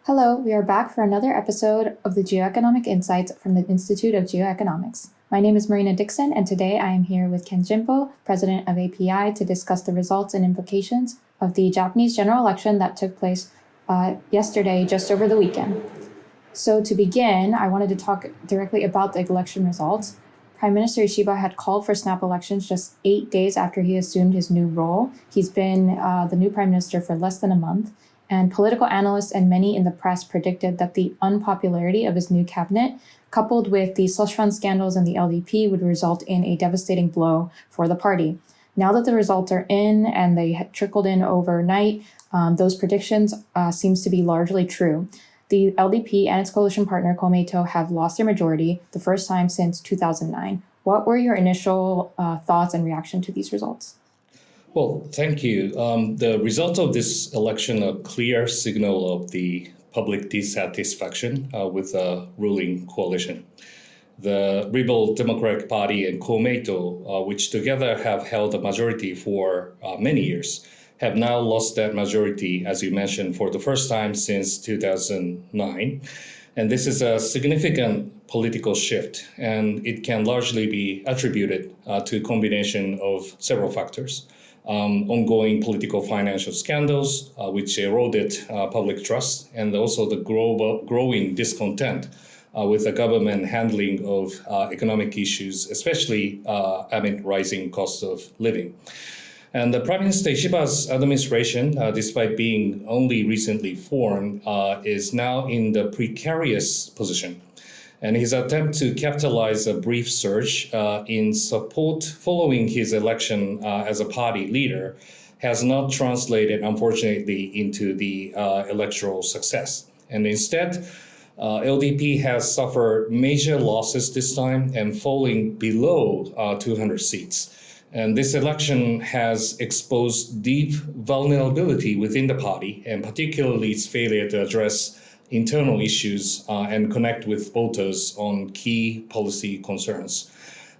Hello, we are back for another episode of the Geoeconomic Insights from the Institute of Geoeconomics. My name is Marina Dickson, and today I am here with Jimbo, president of API, to discuss the results and implications of the Japanese general election that took place yesterday, just over the weekend. So to begin, I wanted to talk directly about the election results. Prime Minister Ishiba had called for snap elections just 8 days after he assumed his new role. He's been the new prime minister for less than a month. And political analysts and many in the press predicted that the unpopularity of his new cabinet, coupled with the slush fund scandals and the LDP, would result in a devastating blow for the party. Now that the results are in and they had trickled in overnight, those predictions seems to be largely true. The LDP and its coalition partner Komeito have lost their majority the first time since 2009. What were your initial thoughts and reaction to these results? Well, thank you. The result of this election, a clear signal of the public dissatisfaction with the ruling coalition. The Liberal Democratic Party and Komeito, which together have held a majority for many years, have now lost that majority, as you mentioned, for the first time since 2009. And this is a significant political shift, and it can largely be attributed to a combination of several factors. Ongoing political financial scandals, which eroded public trust, and also the growing discontent with the government handling of economic issues, especially amid rising costs of living. And the Prime Minister Ishiba's administration, despite being only recently formed, is now in the precarious position. And his attempt to capitalize a brief surge in support following his election as a party leader has not translated, unfortunately, into the electoral success. And instead, LDP has suffered major losses this time and falling below 200 seats. And this election has exposed deep vulnerability within the party, and particularly its failure to address internal issues and connect with voters on key policy concerns.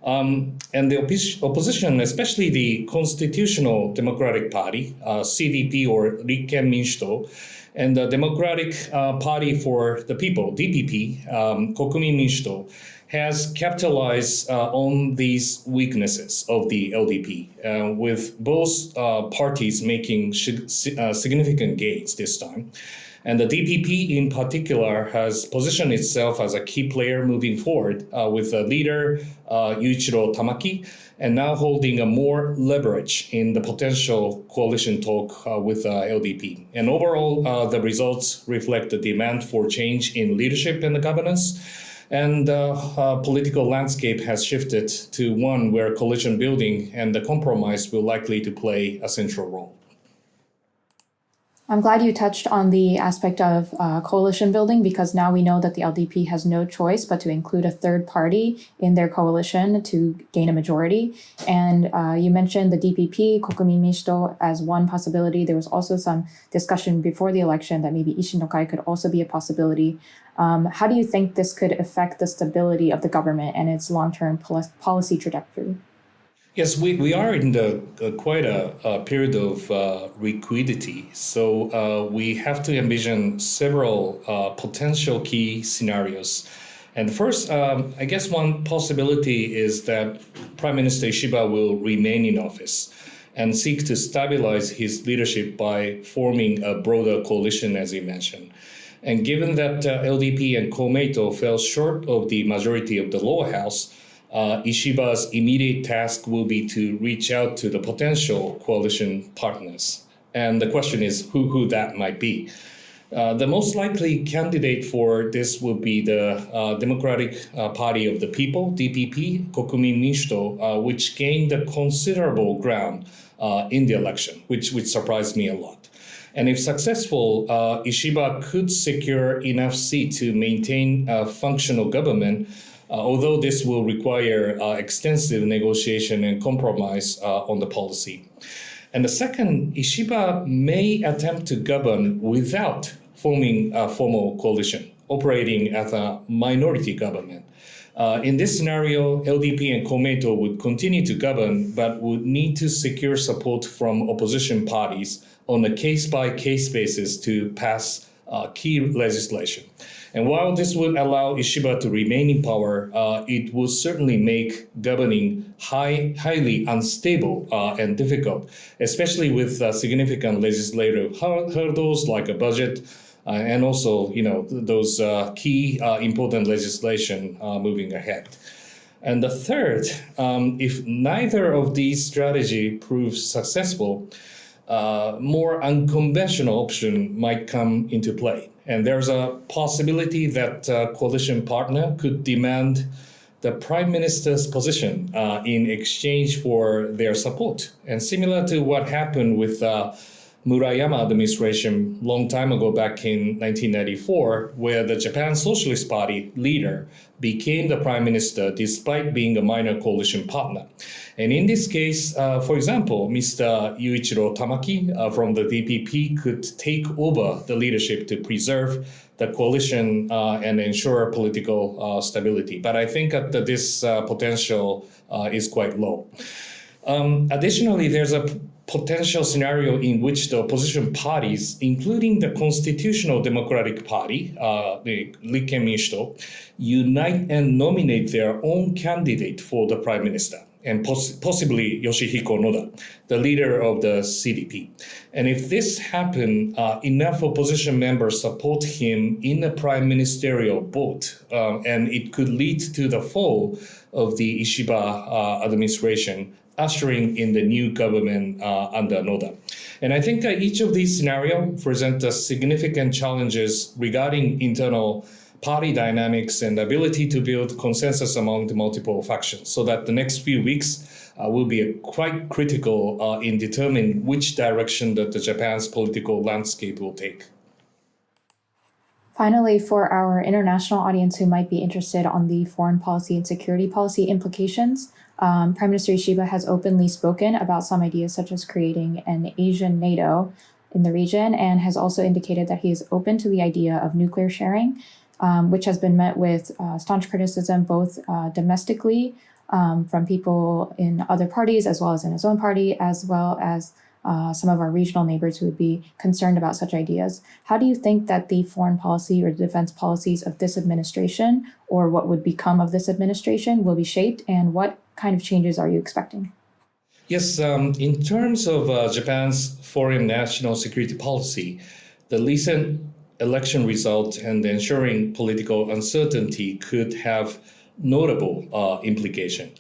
And the opposition, especially the Constitutional Democratic Party, CDP or Rikken Minshito, and the Democratic Party for the People, DPP, Kokumin Minshito, has capitalized on these weaknesses of the LDP, with both parties making significant gains this time. And the DPP in particular has positioned itself as a key player moving forward with the leader Yuichiro Tamaki, and now holding a more leverage in the potential coalition talk with LDP. And overall, the results reflect the demand for change in leadership and the governance. And the political landscape has shifted to one where coalition building and the compromise will likely to play a central role. I'm glad you touched on the aspect of coalition building, because now we know that the LDP has no choice but to include a third party in their coalition to gain a majority. And you mentioned the DPP, Kokumin Minshito, as one possibility. There was also some discussion before the election that maybe Isshin no Kai could also be a possibility. How do you think this could affect the stability of the government and its long-term policy trajectory? Yes, we are in quite a period of liquidity. So we have to envision several potential key scenarios. And first, I guess one possibility is that Prime Minister Ishiba will remain in office and seek to stabilize his leadership by forming a broader coalition, as you mentioned. And given that LDP and Komeito fell short of the majority of the lower house, Ishiba's immediate task will be to reach out to the potential coalition partners. And the question is who that might be. The most likely candidate for this will be the Democratic Party of the People, DPP, Kokumin Minshito, which gained a considerable ground in the election, which surprised me a lot. And if successful, Ishiba could secure enough seats to maintain a functional government, although this will require extensive negotiation and compromise on the policy. And the second, Ishiba may attempt to govern without forming a formal coalition, operating as a minority government. In this scenario, LDP and Komeito would continue to govern, but would need to secure support from opposition parties on a case-by-case basis to pass key legislation. And while this would allow Ishiba to remain in power, it would certainly make governing highly unstable and difficult, especially with significant legislative hurdles like a budget and also, those key important legislation moving ahead. And the third, if neither of these strategies proves successful, more unconventional option might come into play. And there's a possibility that a coalition partner could demand the prime minister's position in exchange for their support. And similar to what happened with Murayama administration long time ago back in 1994, where the Japan Socialist Party leader became the prime minister despite being a minor coalition partner. And in this case, for example, Mr. Yuichiro Tamaki from the DPP could take over the leadership to preserve the coalition and ensure political stability. But I think that this potential is quite low. Additionally, there's a potential scenario in which the opposition parties, including the Constitutional Democratic Party, the Rikken Minshito, unite and nominate their own candidate for the prime minister, and possibly Yoshihiko Noda, the leader of the CDP. And if this happens, enough opposition members support him in a prime ministerial vote, and it could lead to the fall of the Ishiba administration, ushering in the new government under Noda. And I think each of these scenarios present significant challenges regarding internal party dynamics and ability to build consensus among the multiple factions, so that the next few weeks will be quite critical in determining which direction that the Japan's political landscape will take. Finally, for our international audience who might be interested on the foreign policy and security policy implications, Prime Minister Ishiba has openly spoken about some ideas such as creating an Asian NATO in the region, and has also indicated that he is open to the idea of nuclear sharing, which has been met with staunch criticism both domestically from people in other parties as well as in his own party, as well as some of our regional neighbors who would be concerned about such ideas. How do you think that the foreign policy or defense policies of this administration, or what would become of this administration, will be shaped, and what kind of changes are you expecting? Yes, in terms of Japan's foreign national security policy, the recent election result and ensuring political uncertainty could have notable implication.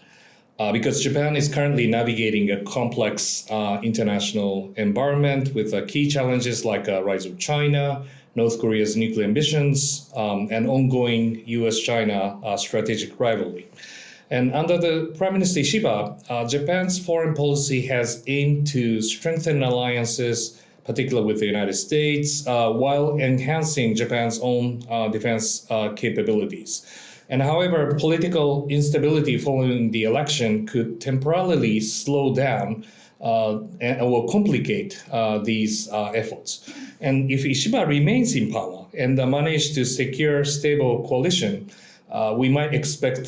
Because Japan is currently navigating a complex international environment with key challenges like rise of China, North Korea's nuclear ambitions, and ongoing US-China strategic rivalry. And under the Prime Minister Ishiba, Japan's foreign policy has aimed to strengthen alliances, particularly with the United States, while enhancing Japan's own defense capabilities. And however, political instability following the election could temporarily slow down and will complicate these efforts. And if Ishiba remains in power and manages to secure stable coalition, we might expect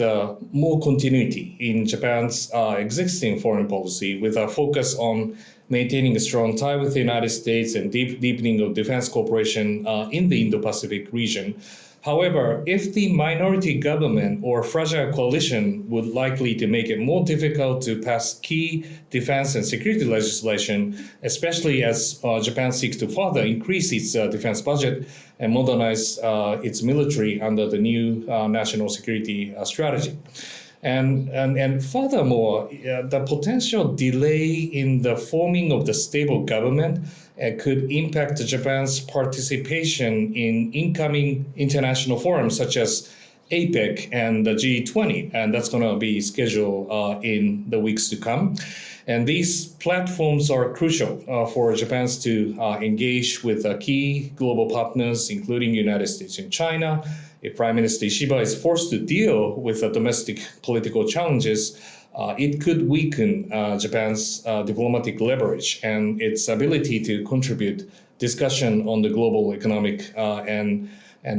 more continuity in Japan's existing foreign policy, with a focus on maintaining a strong tie with the United States and deepening of defense cooperation in the Indo-Pacific region. However, if the minority government or fragile coalition would likely to make it more difficult to pass key defense and security legislation, especially as Japan seeks to further increase its defense budget and modernize its military under the new national security strategy. And furthermore, the potential delay in the forming of the stable government could impact Japan's participation in incoming international forums such as APEC and the G20, and that's going to be scheduled in the weeks to come. And these platforms are crucial for Japan to engage with key global partners, including United States and China. If Prime Minister Ishiba is forced to deal with domestic political challenges, it could weaken Japan's diplomatic leverage and its ability to contribute discussion on the global economic and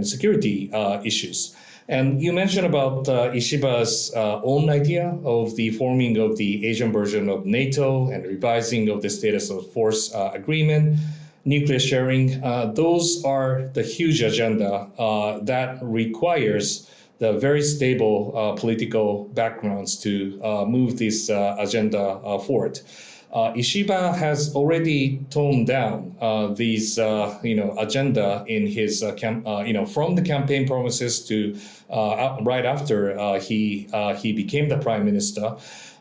security issues. And you mentioned about Ishiba's own idea of the forming of the Asian version of NATO and revising of the status of force agreement. nuclear sharing, those are the huge agenda that requires the very stable political backgrounds to move this agenda forward. Ishiba has already toned down these, agenda in his, from the campaign promises to right after he became the prime minister.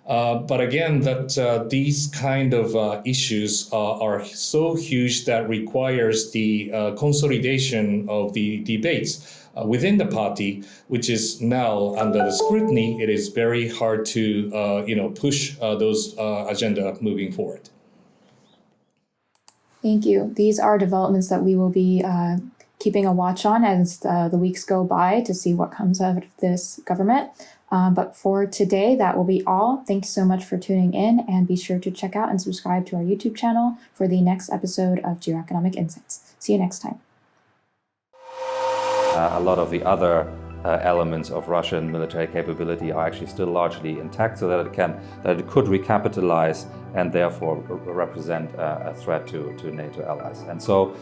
But again, that these kind of issues are so huge that requires the consolidation of the debates within the party, which is now under the scrutiny. It is very hard to, push those agenda moving forward. Thank you. These are developments that we will be keeping a watch on as the weeks go by to see what comes out of this government. But for today, that will be all. Thanks so much for tuning in, and be sure to check out and subscribe to our YouTube channel for the next episode of Geoeconomic Insights. See you next time. A lot of the other elements of Russian military capability are actually still largely intact, so that it could recapitalize and therefore represent a threat to NATO allies. And so